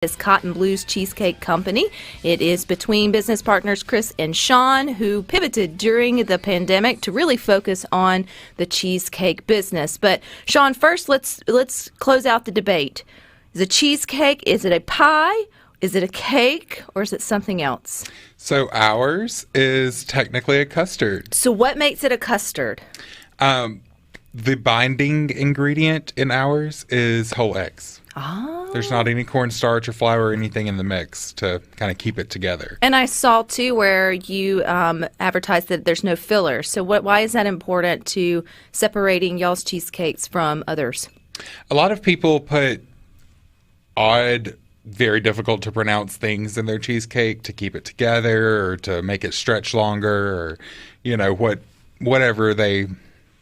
is Cotton Blues Cheesecake Company. It is between business partners Chris and Shaun, who pivoted during the pandemic to really focus on the cheesecake business. But Shaun, first let's close out the debate. Is a cheesecake, is it a pie, is it a cake, or is it something else? So ours is technically a custard. So what makes it a custard? The binding ingredient in ours is whole eggs. Oh. There's not any cornstarch or flour or anything in the mix to kind of keep it together. And I saw, too, where you advertised that there's no filler. So why is that important to separating y'all's cheesecakes from others? A lot of people put odd, very difficult to pronounce things in their cheesecake to keep it together or to make it stretch longer or, you know, whatever they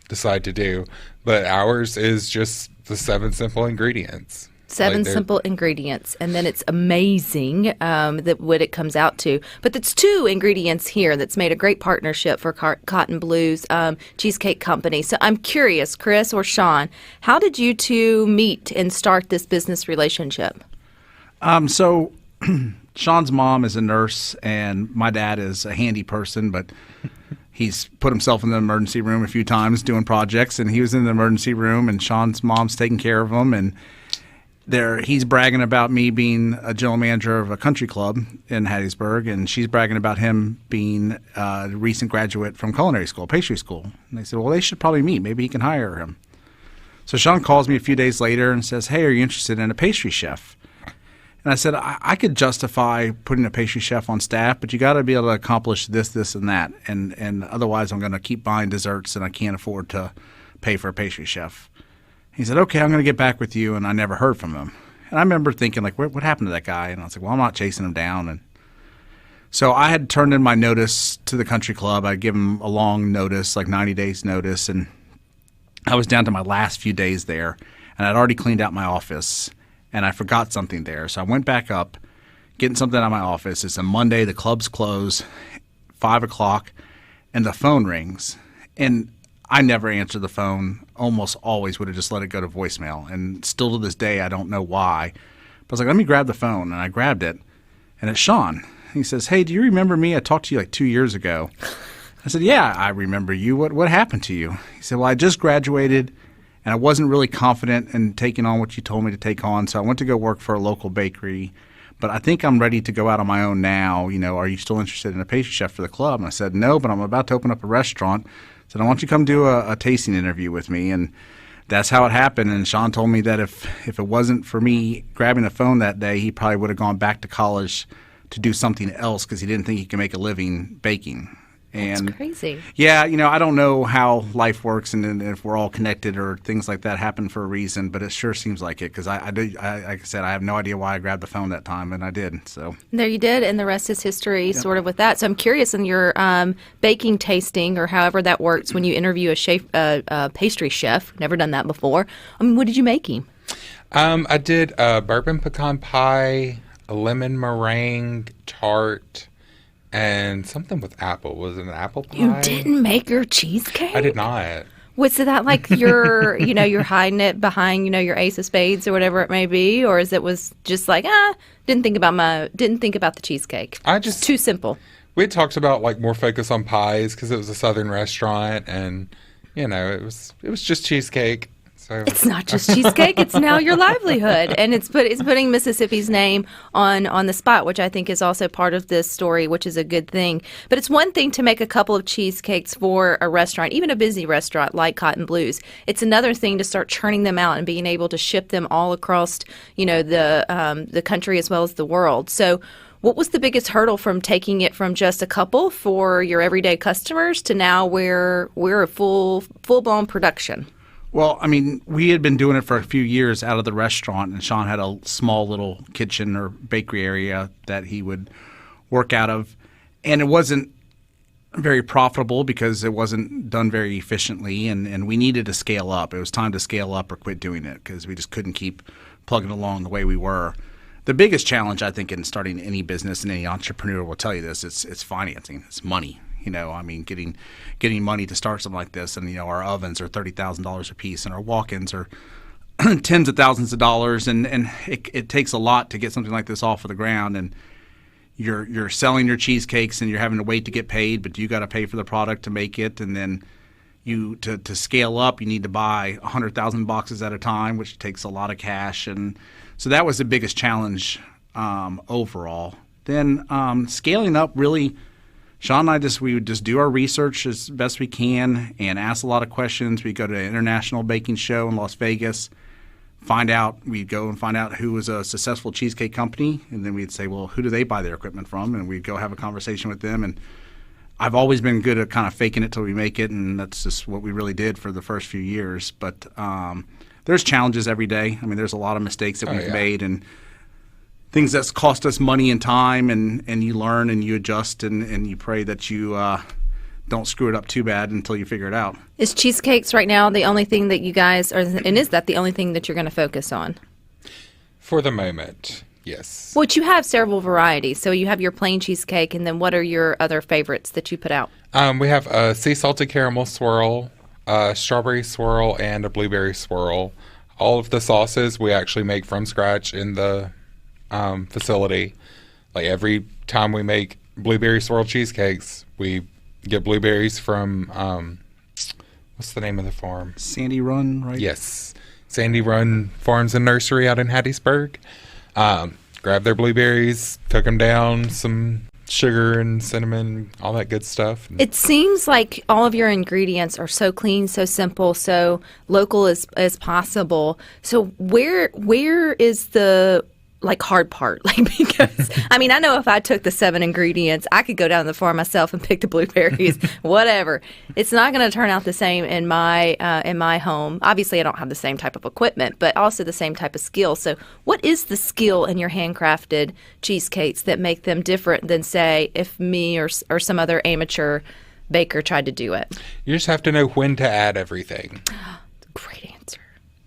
decide to do. But ours is just the 7 simple ingredients. Seven simple ingredients, and then it's amazing that what it comes out to. But it's 2 ingredients here that's made a great partnership for Cotton Blues Cheesecake Company. So I'm curious, Chris or Shaun, how did you two meet and start this business relationship? So Shaun's mom is a nurse, and my dad is a handy person, but he's put himself in the emergency room a few times doing projects, and he was in the emergency room, and Shaun's mom's taking care of him, and he's bragging about me being a general manager of a country club in Hattiesburg, and she's bragging about him being a recent graduate from culinary school, pastry school. And they said, well, they should probably meet. Maybe he can hire him. So Shaun calls me a few days later and says, hey, are you interested in a pastry chef? And I said, I could justify putting a pastry chef on staff, but you got to be able to accomplish this, this, and that. And otherwise I'm going to keep buying desserts, and I can't afford to pay for a pastry chef. He said, okay, I'm going to get back with you, and I never heard from him. And I remember thinking, like, what happened to that guy? And I was like, well, I'm not chasing him down. And so I had turned in my notice to the country club. I'd given him a long notice, like 90 days notice, and I was down to my last few days there, and I'd already cleaned out my office, and I forgot something there. So I went back up, getting something out of my office. It's a Monday, the club's closed, 5 o'clock, and the phone rings. And I never answer the phone, almost always would have just let it go to voicemail. And still to this day, I don't know why. But I was like, let me grab the phone. And I grabbed it, and it's Shaun. He says, hey, do you remember me? I talked to you like 2 years ago. I said, yeah, I remember you. What happened to you? He said, well, I just graduated, and I wasn't really confident in taking on what you told me to take on. So I went to go work for a local bakery. But I think I'm ready to go out on my own now. You know, are you still interested in a pastry chef for the club? And I said, no, but I'm about to open up a restaurant. Said, I want you to come do a tasting interview with me. And that's how it happened. And Shaun told me that if it wasn't for me grabbing the phone that day, he probably would have gone back to college to do something else because he didn't think he could make a living baking. And that's crazy. Yeah, you know, I don't know how life works and if we're all connected or things like that happen for a reason, but it sure seems like it because like I said, I have no idea why I grabbed the phone that time, and I did. So there you did, and the rest is history, sort of with that. So I'm curious in your baking tasting or however that works when you interview a pastry chef. Never done that before. I mean, what did you make him? I did a bourbon pecan pie, a lemon meringue tart, and something with apple. Was it an apple pie? You didn't make your cheesecake? I did not. Was that like you're hiding it behind, your ace of spades or whatever it may be? Or is it was just like, didn't think about the cheesecake. It's too simple. We had talked about like more focus on pies because it was a Southern restaurant and, it was just cheesecake. So. It's not just cheesecake; it's now your livelihood, and it's putting Mississippi's name on the spot, which I think is also part of this story, which is a good thing. But it's one thing to make a couple of cheesecakes for a restaurant, even a busy restaurant like Cotton Blues. It's another thing to start churning them out and being able to ship them all across, the country as well as the world. So, what was the biggest hurdle from taking it from just a couple for your everyday customers to now where we're a full-blown production? Well, I mean, we had been doing it for a few years out of the restaurant, and Shaun had a small little kitchen or bakery area that he would work out of. And it wasn't very profitable because it wasn't done very efficiently, and we needed to scale up. It was time to scale up or quit doing it because we just couldn't keep plugging along the way we were. The biggest challenge, I think, in starting any business, and any entrepreneur will tell you this, it's financing. It's money. Getting money to start something like this, and our ovens are $30,000 a piece, and our walk-ins are tens of thousands of dollars, and it takes a lot to get something like this off of the ground. And you're selling your cheesecakes, and you're having to wait to get paid, but you got to pay for the product to make it, and then to scale up, you need to buy 100,000 boxes at a time, which takes a lot of cash, and so that was the biggest challenge overall. Then scaling up, really, Shaun and I we would just do our research as best we can and ask a lot of questions. We go to an international baking show in Las Vegas. We'd go and find out who was a successful cheesecake company, and then we'd say, well, who do they buy their equipment from? And we'd go have a conversation with them. And I've always been good at kind of faking it till we make it, and that's just what we really did for the first few years. But there's challenges every day. I mean, there's a lot of mistakes that we've made, and things that's cost us money and time, and you learn and you adjust, and you pray that you don't screw it up too bad until you figure it out. Is cheesecakes right now the only thing that you guys are, and is that the only thing that you're going to focus on? For the moment, yes. Well, you have several varieties. So you have your plain cheesecake, and then what are your other favorites that you put out? We have a sea salted caramel swirl, a strawberry swirl, and a blueberry swirl. All of the sauces we actually make from scratch in the facility. Like every time we make blueberry swirl cheesecakes, we get blueberries from what's the name of the farm? Sandy Run, right? Yes, Sandy Run Farms and Nursery out in Hattiesburg. Grab their blueberries, cook them down, some sugar and cinnamon, all that good stuff. It seems like all of your ingredients are so clean, so simple, so local as possible. So where is the hard part? Because I mean, I know if I took the 7 ingredients, I could go down to the farm myself and pick the blueberries, whatever. It's not going to turn out the same in my home. Obviously, I don't have the same type of equipment, but also the same type of skill. So what is the skill in your handcrafted cheesecakes that make them different than, say, if me or some other amateur baker tried to do it? You just have to know when to add everything. Great answer.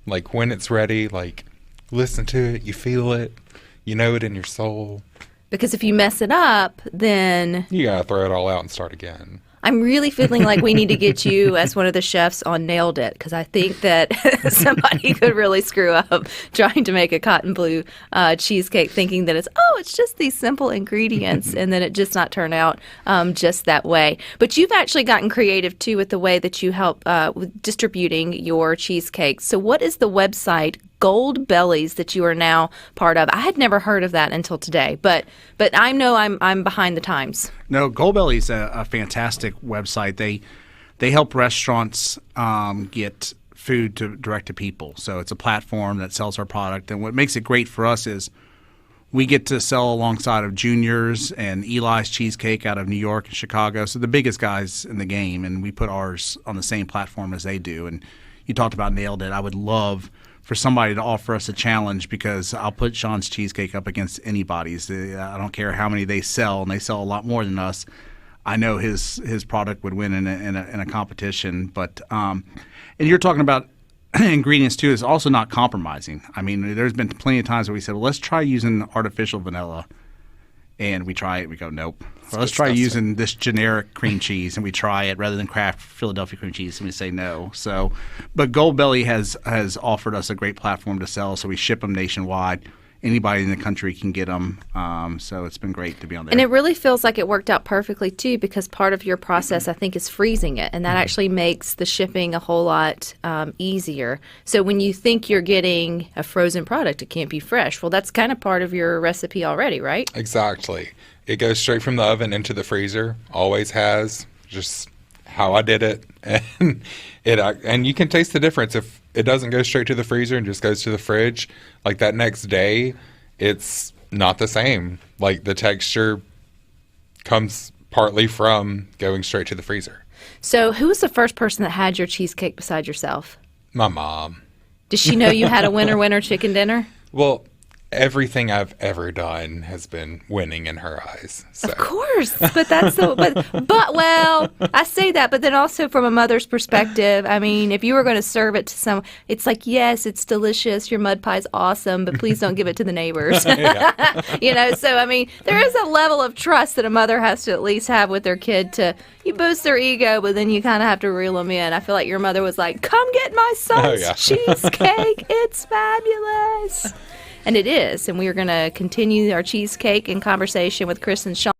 Like when it's ready, listen to it, you feel it, you know it in your soul. Because if you mess it up, then you gotta throw it all out and start again. I'm really feeling like we need to get you as one of the chefs on Nailed It, because I think that somebody could really screw up trying to make a cotton blue cheesecake thinking that it's just these simple ingredients, and then it just not turn out just that way. But you've actually gotten creative, too, with the way that you help with distributing your cheesecakes. So what is the website, Gold Bellies, that you are now part of? I had never heard of that until today, but I know I'm behind the times. No, Gold Bellies is a fantastic website. They help restaurants get food direct to people. So it's a platform that sells our product, and what makes it great for us is we get to sell alongside of Junior's and Eli's Cheesecake out of New York and Chicago, so the biggest guys in the game, and we put ours on the same platform as they do. And you talked about Nailed It. I would love for somebody to offer us a challenge, because I'll put Shaun's Cheesecake up against anybody's. I don't care how many they sell, and they sell a lot more than us. I know his product would win in a competition. But and you're talking about ingredients too. Is also not compromising. I mean, there's been plenty of times where we said, well, let's try using artificial vanilla. And we try it, we go, nope. Or let's try using this generic cream cheese, and we try it rather than Kraft Philadelphia cream cheese, and we say no. So, but Gold Belly has offered us a great platform to sell, so we ship them nationwide. Anybody in the country can get them, so it's been great to be on there. And it really feels like it worked out perfectly, too, because part of your process, I think, is freezing it, and that actually makes the shipping a whole lot easier. So when you think you're getting a frozen product, it can't be fresh. Well, that's kind of part of your recipe already, right? Exactly. It goes straight from the oven into the freezer. Always has. Just how I did it. And you can taste the difference. If it doesn't go straight to the freezer and just goes to the fridge, like that next day, it's not the same. Like the texture comes partly from going straight to the freezer. So who was the first person that had your cheesecake besides yourself? My mom. Did she know you had a winner chicken dinner? Well, everything I've ever done has been winning in her eyes. So. Of course, but that's so. But well, I say that, but then also from a mother's perspective, I mean, if you were going to serve it to someone, it's like, yes, it's delicious. Your mud pie's awesome, but please don't give it to the neighbors. You know, so I mean, there is a level of trust that a mother has to at least have with their kid. You boost their ego, but then you kind of have to reel them in. I feel like your mother was like, "Come get my son's cheesecake. It's fabulous." And it is. And we are going to continue our cheesecake and conversation with Chris and Shaun.